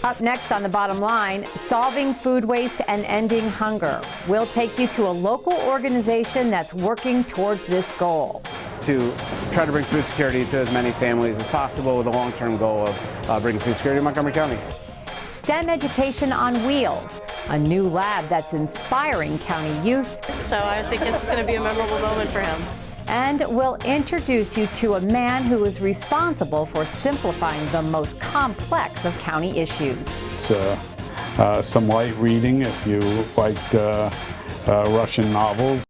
Up next on The Bottom Line, solving food waste and ending hunger. We'll take you to a local organization that's working towards this goal. To try to bring food security to as many families as possible with a long-term goal of bringing food security to Montgomery County. STEM education on wheels, a new lab that's inspiring county youth. So I think this is going to be a memorable moment for him. And we'll introduce you to a man who is responsible for simplifying the most complex of county issues. It's some light reading if you liked Russian novels.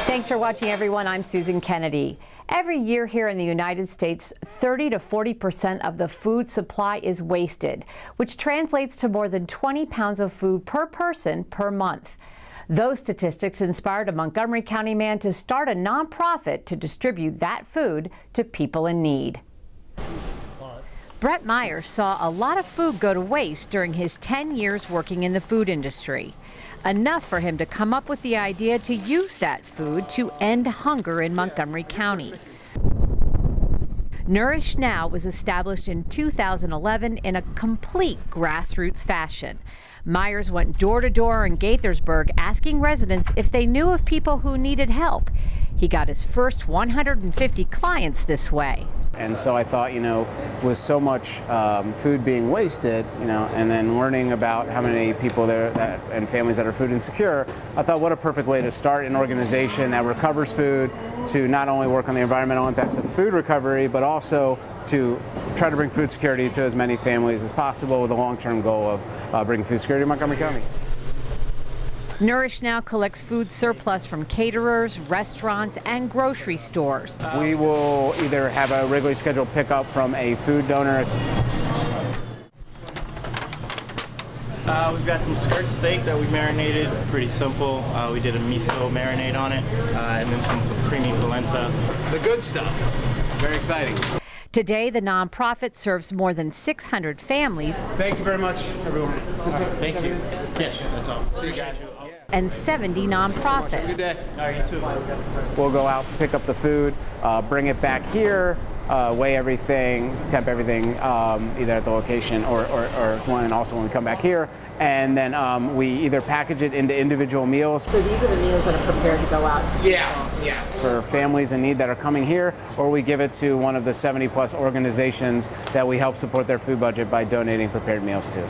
Thanks for watching, everyone. I'm Susan Kennedy. Every year here in the United States, 30 to 40% of the food supply is wasted, which translates to more than 20 pounds of food per person per month. Those statistics inspired a Montgomery County man to start a nonprofit to distribute that food to people in need. Brett Myers saw a lot of food go to waste during his 10 years working in the food industry. Enough for him to come up with the idea to use that food to end hunger in Montgomery County. Nourish Now was established in 2011 in a complete grassroots fashion. Myers went door to door in Gaithersburg asking residents if they knew of people who needed help. He got his first 150 clients this way. And so I thought, with so much food being wasted, and then learning about how many people there and families that are food insecure, I thought what a perfect way to start an organization that recovers food to not only work on the environmental impacts of food recovery, but also to try to bring food security to as many families as possible with a long-term goal of bringing food security to Montgomery County. Nourish Now collects food surplus from caterers, restaurants, and grocery stores. We will either have a regularly scheduled pickup from a food donor. We've got some skirt steak that we marinated, pretty simple. We did a miso marinade on it, and then some creamy polenta. The good stuff. Very exciting. Today, the nonprofit serves more than 600 families. Thank you very much, everyone. Thank you. Yes, that's all. See you guys. And 70 nonprofits. Good day. All right, you too. We'll go out, pick up the food, bring it back here, weigh everything, temp everything, either at the location or also when we come back here. And then we either package it into individual meals. So these are the meals that are prepared to go out to Yeah. For families in need that are coming here, or we give it to one of the 70+ organizations that we help support their food budget by donating prepared meals to.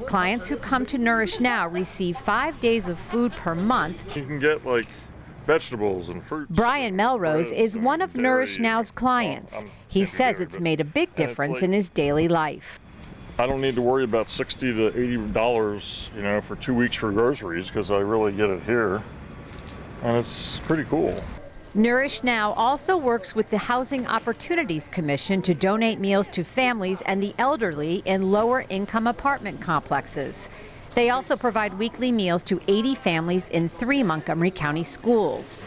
Clients who come to Nourish Now receive 5 days of food per month. You can get vegetables and fruits. Brian Melrose is one of Nourish Now's clients. He says it's made a big difference in his daily life. I don't need to worry about $60 to $80, for 2 weeks for groceries because I really get it here, and it's pretty cool. Nourish Now also works with the Housing Opportunities Commission to donate meals to families and the elderly in lower-income apartment complexes. They also provide weekly meals to 80 families in 3 Montgomery County schools.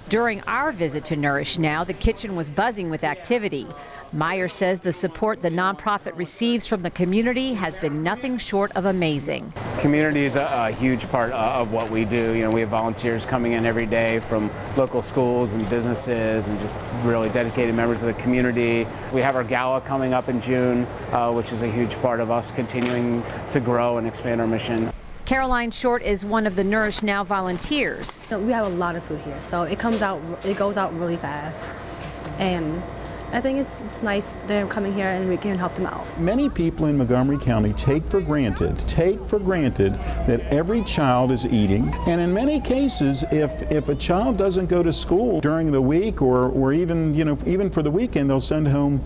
During our visit to Nourish Now, the kitchen was buzzing with activity. Myers says the support the nonprofit receives from the community has been nothing short of amazing. Community is a huge part of what we do. We have volunteers coming in every day from local schools and businesses and just really dedicated members of the community. We have our gala coming up in June, which is a huge part of us continuing to grow and expand our mission. Caroline Short is one of the Nourish Now volunteers. We have a lot of food here, so it goes out really fast. And I think it's nice they're coming here and we can help them out. Many people in Montgomery County take for granted that every child is eating. And in many cases, if a child doesn't go to school during the week or even, even for the weekend, they'll send home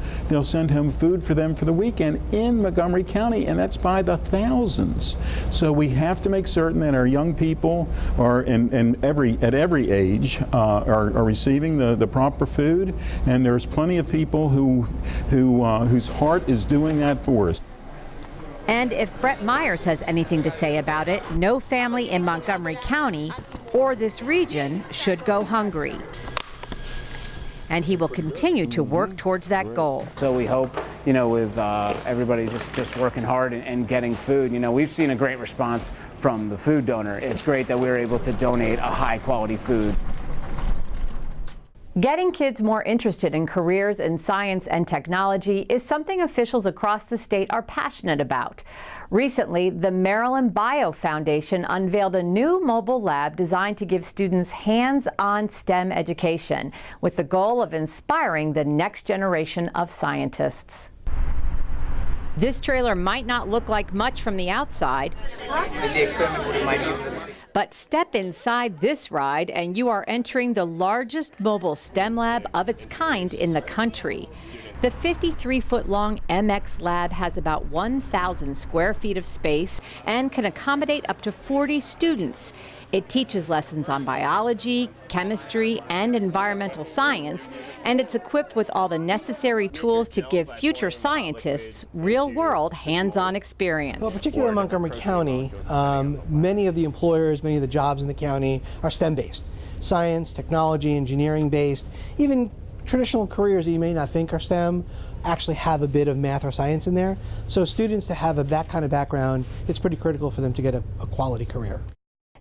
food for them for the weekend in Montgomery County, and that's by the thousands. So we have to make certain that our young people are at every age are receiving the proper food, and there's plenty of people whose heart is doing that for us. And if Brett Myers has anything to say about it, no family in Montgomery County or this region should go hungry. And he will continue to work towards that goal. So we hope with everybody just working hard and getting food, we've seen a great response from the food donor. It's great that we're able to donate a high quality food. Getting kids more interested in careers in science and technology is something officials across the state are passionate about. Recently, the Maryland Bio Foundation unveiled a new mobile lab designed to give students hands-on STEM education, with the goal of inspiring the next generation of scientists. This trailer might not look like much from the outside, but step inside this ride and you are entering the largest mobile STEM lab of its kind in the country. The 53-foot-long MX lab has about 1,000 square feet of space and can accommodate up to 40 students. It teaches lessons on biology, chemistry, and environmental science, and it's equipped with all the necessary tools to give future scientists real-world hands-on experience. Well, particularly in Montgomery County, many of the employers, many of the jobs in the county are STEM-based. Science, technology, engineering-based, even traditional careers that you may not think are STEM actually have a bit of math or science in there. So students to have that kind of background, it's pretty critical for them to get a quality career.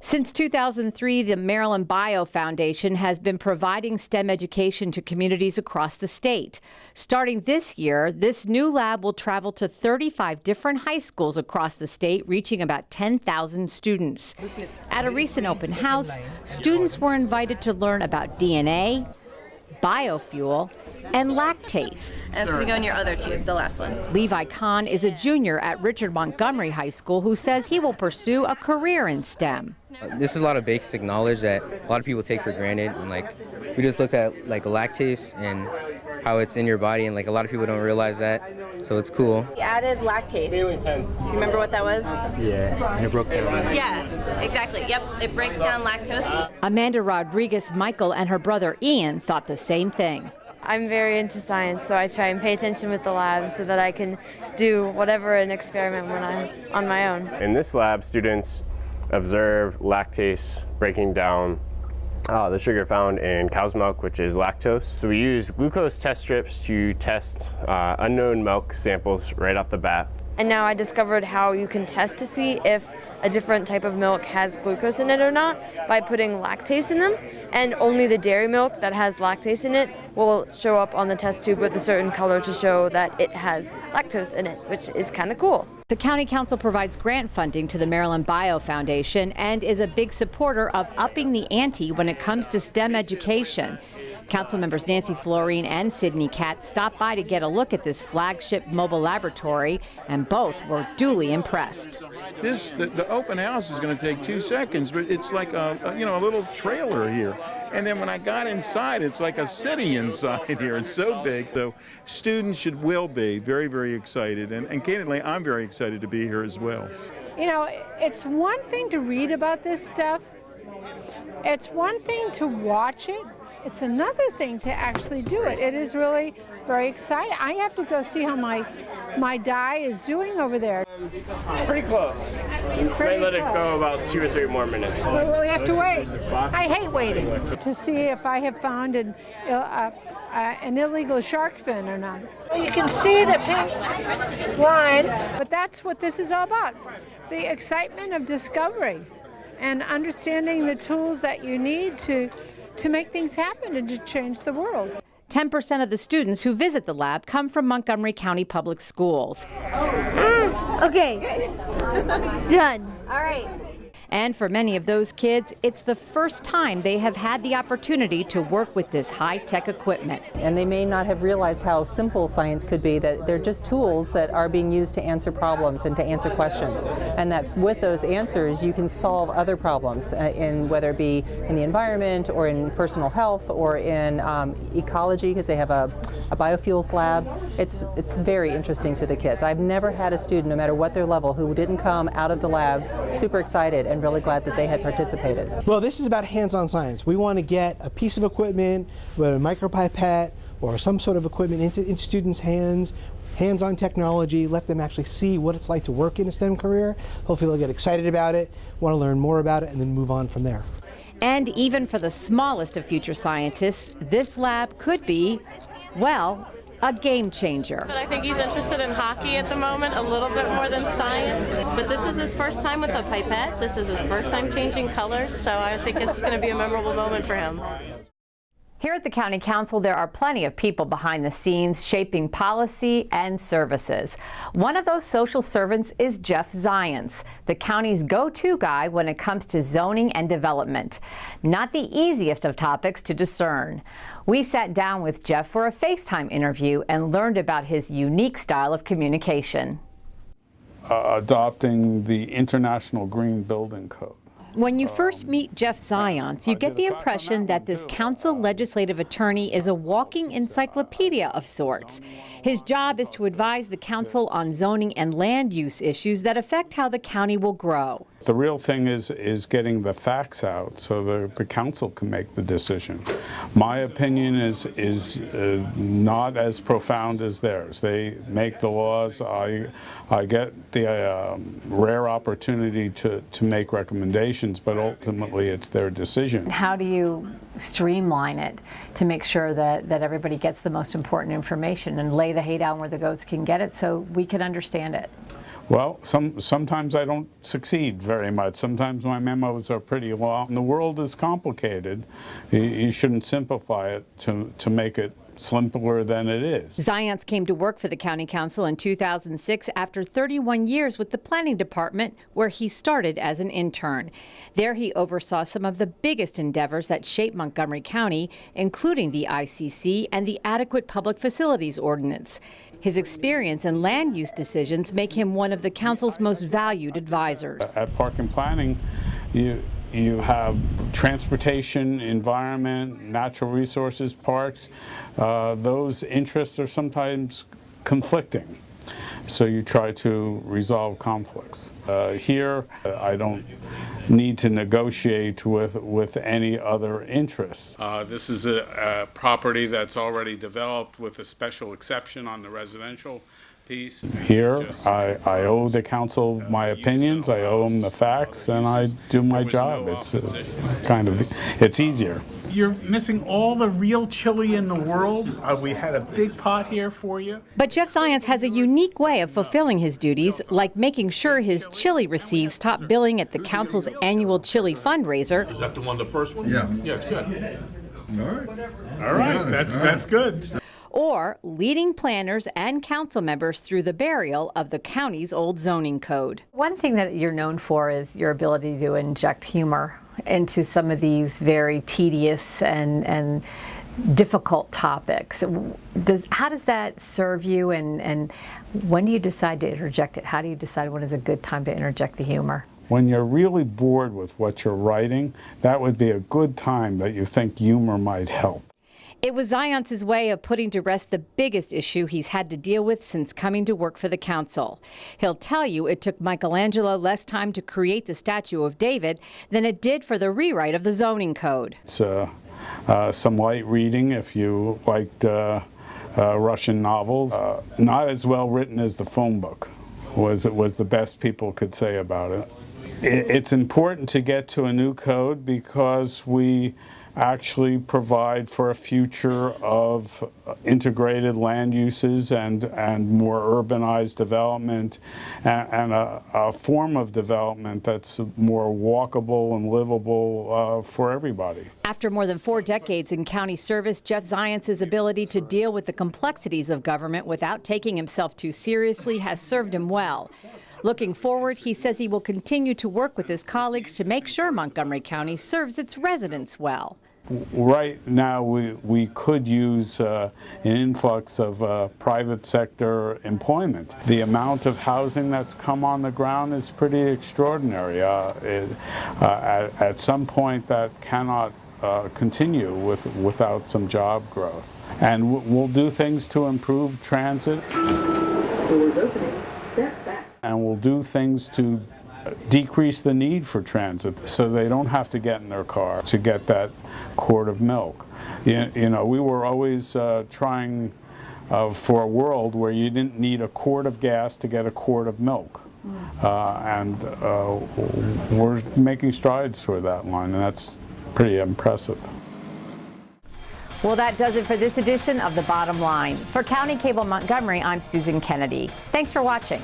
Since 2003, the Maryland Bio Foundation has been providing STEM education to communities across the state. Starting this year, this new lab will travel to 35 different high schools across the state, reaching about 10,000 students. At a recent open house, students were invited to learn about DNA, biofuel, and lactase. And it's going to go in your other tube, the last one. Levi Kahn is a junior at Richard Montgomery High School who says he will pursue a career in STEM. This is a lot of basic knowledge that a lot of people take for granted, and we just looked at lactase and how it's in your body, and a lot of people don't realize that, so it's cool. We added lactase. You remember what that was? Yeah, and it broke down. Yeah, exactly. Yep, it breaks down lactose. Amanda Rodriguez Michael and her brother Ian thought the same thing. I'm very into science, so I try and pay attention with the lab so that I can do whatever an experiment when I'm on my own. In this lab, students observe lactase breaking down the sugar found in cow's milk, which is lactose. So we use glucose test strips to test unknown milk samples right off the bat. And now I discovered how you can test to see if a different type of milk has glucose in it or not by putting lactase in them. And only the dairy milk that has lactase in it will show up on the test tube with a certain color to show that it has lactose in it, which is kind of cool. The County Council provides grant funding to the Maryland Bio Foundation and is a big supporter of upping the ante when it comes to STEM education. Council members Nancy Florine and Sydney Katz stopped by to get a look at this flagship mobile laboratory, and both were duly impressed. The open house is going to take 2 seconds, but it's like a little trailer here. And then when I got inside, it's like a city inside here. It's so big. So students will be very, very excited. And candidly, I'm very excited to be here as well. It's one thing to read about this stuff. It's one thing to watch it. It's another thing to actually do it. It is really very exciting. I have to go see how my dye is doing over there. Pretty close. We may let it go about 2 or 3 more minutes. Well, we have to wait. I hate waiting to see if I have found an illegal shark fin or not. You can see the pink lines, but that's what this is all about. The excitement of discovery and understanding the tools that you need to make things happen and to change the world. 10% of the students who visit the lab come from Montgomery County Public Schools. Okay, done. All right. And for many of those kids, it's the first time they have had the opportunity to work with this high-tech equipment. And they may not have realized how simple science could be, that they're just tools that are being used to answer problems and to answer questions. And that with those answers, you can solve other problems, in whether it be in the environment or in personal health or in ecology, because they have a biofuels lab. It's very interesting to the kids. I've never had a student, no matter what their level, who didn't come out of the lab super excited and really glad that they had participated. Well, this is about hands-on science. We want to get a piece of equipment, whether a micropipette or some sort of equipment into students' hands, hands-on technology, let them actually see what it's like to work in a STEM career. Hopefully they'll get excited about it, want to learn more about it, and then move on from there. And even for the smallest of future scientists, this lab could be, well, a game changer. But I think he's interested in hockey at the moment a little bit more than science. But this is his first time with a pipette. This is his first time changing colors, so I think it's going to be a memorable moment for him. Here at the County Council, there are plenty of people behind the scenes shaping policy and services. One of those social servants is Jeff Zients, the county's go-to guy when it comes to zoning and development. Not the easiest of topics to discern. We sat down with Jeff for a FaceTime interview and learned about his unique style of communication. Adopting the International Green Building Code. When you first meet Jeff Zients, you get the impression that this council legislative attorney is a walking encyclopedia of sorts. His job is to advise the council on zoning and land use issues that affect how the county will grow. The real thing is getting the facts out so the council can make the decision. My opinion is not as profound as theirs. They make the laws. I get the rare opportunity to make recommendations, but ultimately it's their decision. How do you streamline it to make sure that everybody gets the most important information and lay the hay down where the goats can get it so we can understand it? Well, sometimes I don't succeed very much. Sometimes my memos are pretty long. The world is complicated. You shouldn't simplify it to make it simpler than it is. Zients came to work for the County Council in 2006 after 31 years with the Planning Department, where he started as an intern. There he oversaw some of the biggest endeavors that shape Montgomery County, including the ICC and the Adequate Public Facilities Ordinance. His experience in land use decisions make him one of the council's most valued advisors. At Park and Planning, you have transportation, environment, natural resources, parks. Those interests are sometimes conflicting. So you try to resolve conflicts. Here, I don't need to negotiate with any other interests. This is a property that's already developed with a special exception on the residential piece. Here, I owe the council my opinions, I owe them the facts, and I do my job. It's it's easier. You're missing all the real chili in the world. We had a big pot here for you. But Jeff Zients has a unique way of fulfilling his duties, like making sure his chili receives top billing at the council's annual chili fundraiser. Is that the one, the first one? Yeah. Yeah, it's good. All right, that's good. Or leading planners and council members through the burial of the county's old zoning code. One thing that you're known for is your ability to inject humor into some of these very tedious and difficult topics. How does that serve you, and when do you decide to interject it? How do you decide when is a good time to interject the humor? When you're really bored with what you're writing, that would be a good time that you think humor might help. It was Zients' way of putting to rest the biggest issue he's had to deal with since coming to work for the council. He'll tell you it took Michelangelo less time to create the statue of David than it did for the rewrite of the zoning code. It's some light reading if you liked Russian novels. Not as well written as the phone book was the best people could say about it. It's important to get to a new code because we actually provide for a future of integrated land uses and more urbanized development and a form of development that's more walkable and livable for everybody. After more than 4 decades in county service, Jeff Zients' ability to deal with the complexities of government without taking himself too seriously has served him well. Looking forward, he says he will continue to work with his colleagues to make sure Montgomery County serves its residents well. Right now, we could use an influx of private sector employment. The amount of housing that's come on the ground is pretty extraordinary. At some point, that cannot continue without some job growth. And we'll do things to improve transit. And we'll do things to decrease the need for transit so they don't have to get in their car to get that quart of milk. You know, we were always trying for a world where you didn't need a quart of gas to get a quart of milk. And we're making strides toward that line, and that's pretty impressive. Well, that does it for this edition of The Bottom Line. For County Cable Montgomery, I'm Susan Kennedy. Thanks for watching.